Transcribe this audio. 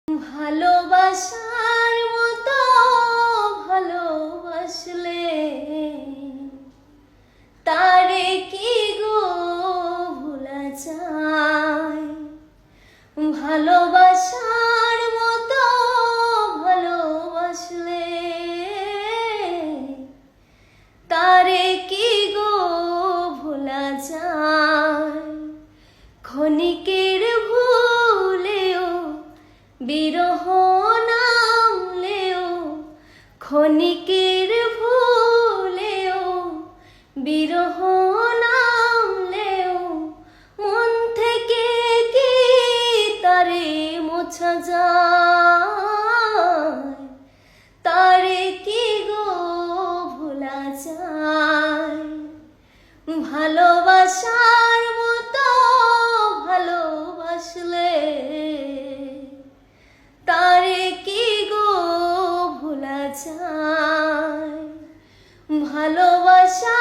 ভালোবাসার মতো ভালোবাসলে তারে কি গো ভোলা যায়। ভালোবাসার মতো ভালোবাসলে তারে কি গো ভোলা যায়। ক্ষণিকের ভুলেও বিরহ নামলেও, ক্ষণিকের ভুলেও বিরহ নামলেও মন থেকে কি তারে মোছা যায়। তারে কি গো ভোলা যায়। ভালোবাসার মতো ভালোবাসলে তারে কি গো ভোলা যায়। ভালোবাসা